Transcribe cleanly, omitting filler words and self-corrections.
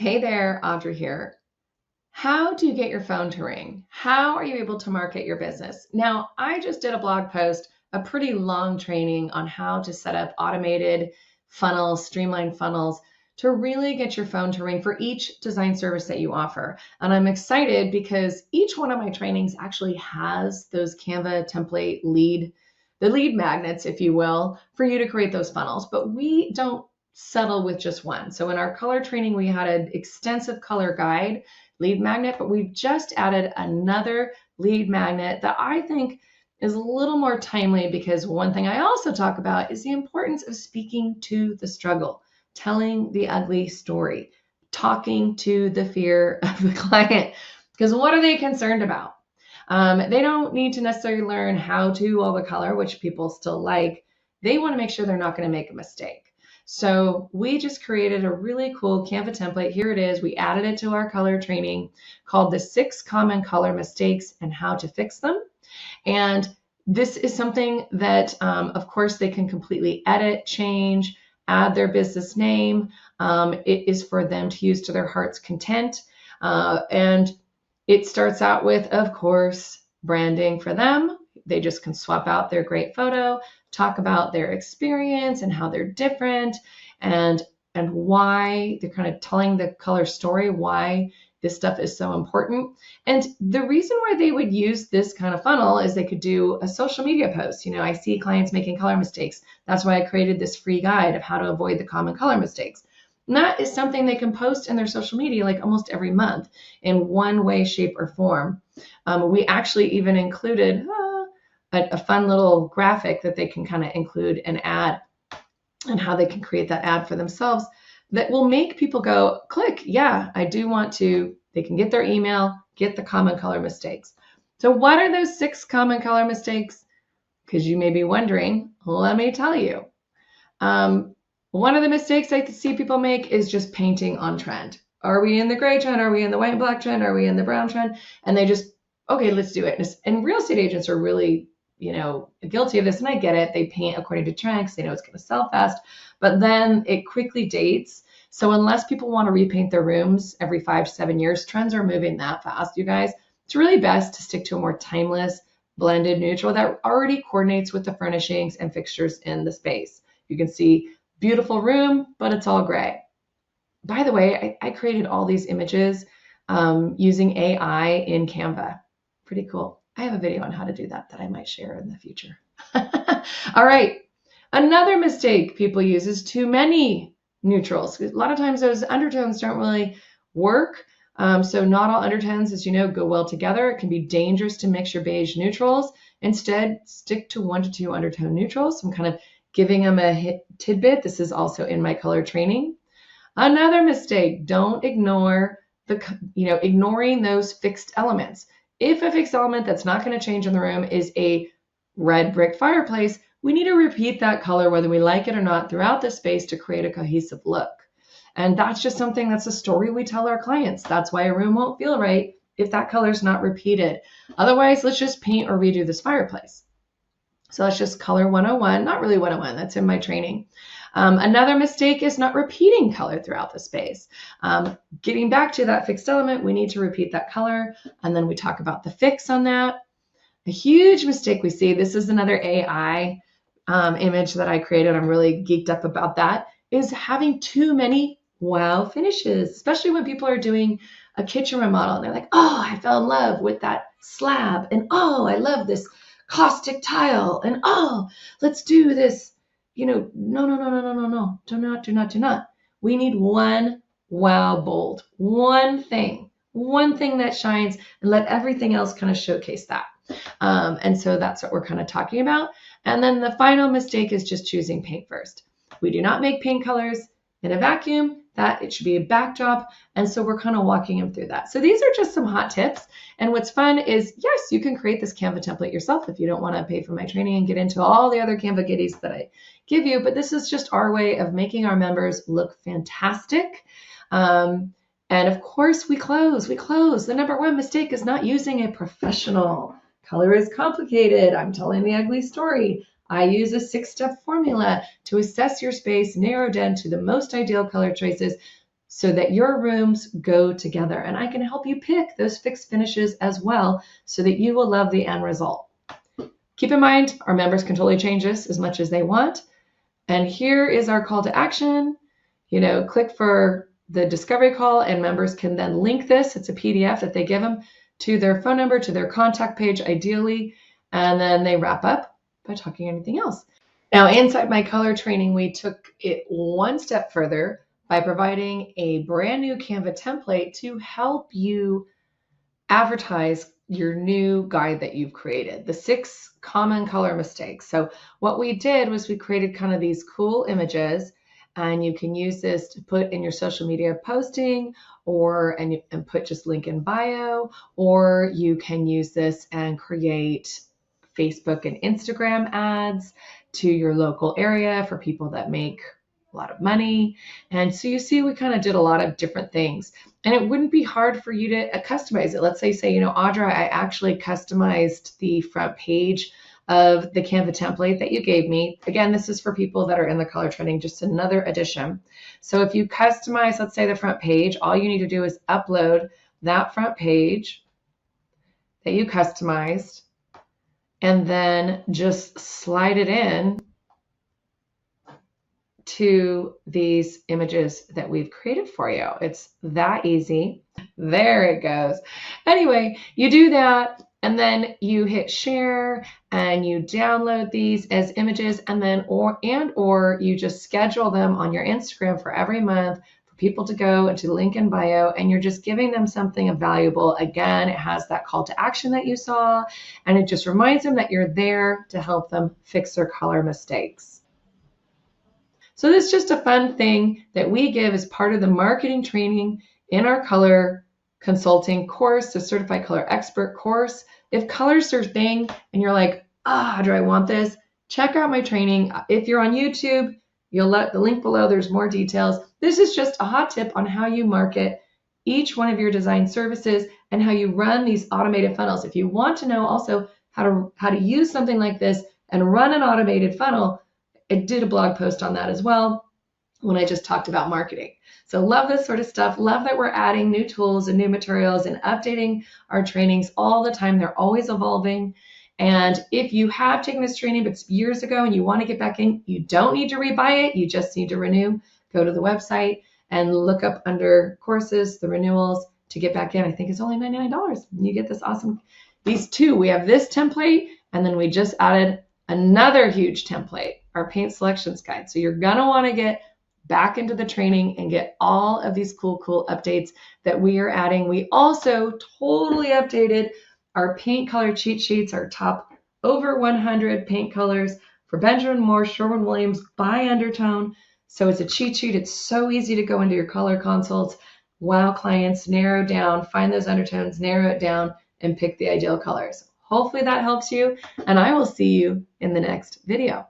Hey there, Audra here. How do you get your phone to ring? How are you able to market your business? Now, I just did a blog post, a pretty long training on how to set up automated funnels, streamlined funnels to really get your phone to ring for each design service that you offer. And I'm excited because each one of my trainings actually has those Canva template the lead magnets, if you will, for you to create those funnels. But we don't settle with just one. So in our color training, we had an extensive color guide lead magnet, but we've just added another lead magnet that I think is a little more timely because one thing I also talk about is the importance of speaking to the struggle, telling the ugly story, talking to the fear of the client. Because what are they concerned about? They don't need to necessarily learn how to all the color, which people still like. They want to make sure they're not going to make a mistake. So we just created a really cool Canva template. Here it is. We added it to our color training called the 6 common color mistakes and how to fix them. And this is something that, of course, they can completely edit, change, add their business name. It is for them to use to their heart's content. And it starts out with, of course, branding for them. They just can swap out their great photo, talk about their experience and how they're different and why they're kind of telling the color story, why this stuff is so important. And the reason why they would use this kind of funnel is they could do a social media post. You know, I see clients making color mistakes. That's why I created this free guide of how to avoid the common color mistakes. And that is something they can post in their social media like almost every month in one way, shape, or form. We actually even included a fun little graphic that they can kind of include an ad and how they can create that ad for themselves that will make people go, click, yeah, I do want to. They can get their email, get the common color mistakes. So what are those 6 common color mistakes? Because you may be wondering, let me tell you. One of the mistakes I see people make is just painting on trend. Are we in the gray trend? Are we in the white and black trend? Are we in the brown trend? And they just, okay, let's do it. And real estate agents are really, guilty of this. And I get it. They paint according to trend because they know it's going to sell fast, but then it quickly dates. So unless people want to repaint their rooms every 5 to 7 years, trends are moving that fast, you guys. It's really best to stick to a more timeless, blended neutral that already coordinates with the furnishings and fixtures in the space. You can see beautiful room, but it's all gray. By the way, I created all these images using AI in Canva. Pretty cool. I have a video on how to do that I might share in the future. All right. Another mistake people use is too many neutrals. A lot of times those undertones don't really work. So not all undertones, as you know, go well together. It can be dangerous to mix your beige neutrals. Instead, stick to 1 to 2 undertone neutrals. I'm kind of giving them a tidbit. This is also in my color training. Another mistake, don't ignore ignoring those fixed elements. If a fixed element that's not going to change in the room is a red brick fireplace, we need to repeat that color whether we like it or not throughout the space to create a cohesive look. And that's just something that's a story we tell our clients. That's why a room won't feel right if that color is not repeated. Otherwise, let's just paint or redo this fireplace. So that's just color 101, not really 101, that's in my training. Another mistake is not repeating color throughout the space. Getting back to that fixed element, we need to repeat that color, and then we talk about the fix on that. A huge mistake we see, this is another AI image that I created, I'm really geeked up about that, is having too many wow finishes, especially when people are doing a kitchen remodel and they're like, oh, I fell in love with that slab, and oh, I love this caustic tile, and oh, let's do this. No. Do not. We need one wow bold, one thing that shines, and let everything else kind of showcase that. And so that's what we're kind of talking about. And then the final mistake is just choosing paint first. We do not make paint colors in a vacuum. That it should be a backdrop. And so we're kind of walking them through that. So these are just some hot tips. And what's fun is, yes, you can create this Canva template yourself if you don't want to pay for my training and get into all the other Canva goodies that I give you. But this is just our way of making our members look fantastic. And of course, we close. The number one mistake is not using a professional. Color is complicated. I'm telling the ugly story. I use a 6-step formula to assess your space, narrow down to the most ideal color choices. so that your rooms go together. And I can help you pick those fixed finishes as well so that you will love the end result. Keep in mind, our members can totally change this as much as they want. And here is our call to action. Click for the discovery call, and members can then link this. It's a PDF that they give them to their phone number, to their contact page, ideally. And then they wrap up by talking anything else. Now, inside my color training, we took it one step further by providing a brand new Canva template to help you advertise your new guide that you've created, the 6 common color mistakes. So what we did was we created kind of these cool images, and you can use this to put in your social media posting, and put just link in bio, or you can use this and create Facebook and Instagram ads to your local area for people that make a lot of money. And so you see, we kind of did a lot of different things, and it wouldn't be hard for you to customize it. Let's say, Audra, I actually customized the front page of the Canva template that you gave me. Again, this is for people that are in the color training, just another addition. So if you customize, let's say, the front page, all you need to do is upload that front page that you customized, and then just slide it in to these images that we've created for you. It's that easy. There it goes. Anyway, you do that, and then you hit share, and you download these as images, and then or you just schedule them on your Instagram for every month for people to go into the link in bio, and you're just giving them something valuable. Again, it has that call to action that you saw, and it just reminds them that you're there to help them fix their color mistakes. So this is just a fun thing that we give as part of the marketing training in our color consulting course, the Certified Color Expert course. If color's your thing and you're like, do I want this? Check out my training. If you're on YouTube, you'll let the link below. There's more details. This is just a hot tip on how you market each one of your design services and how you run these automated funnels. If you want to know also how to use something like this and run an automated funnel, I did a blog post on that as well when I just talked about marketing. So love this sort of stuff. Love that we're adding new tools and new materials and updating our trainings all the time. They're always evolving. And if you have taken this training, but it's years ago, and you want to get back in, you don't need to rebuy it. You just need to renew. Go to the website and look up under courses, the renewals to get back in. I think it's only $99. And you get this awesome, these two. We have this template, and then we just added another huge template, our paint selections guide. So you're gonna wanna get back into the training and get all of these cool updates that we are adding. We also totally updated our paint color cheat sheets, our top over 100 paint colors for Benjamin Moore, Sherwin-Williams by undertone. So it's a cheat sheet. It's so easy to go into your color consults, wow clients, narrow down, find those undertones, narrow it down, and pick the ideal colors. Hopefully that helps you, and I will see you in the next video.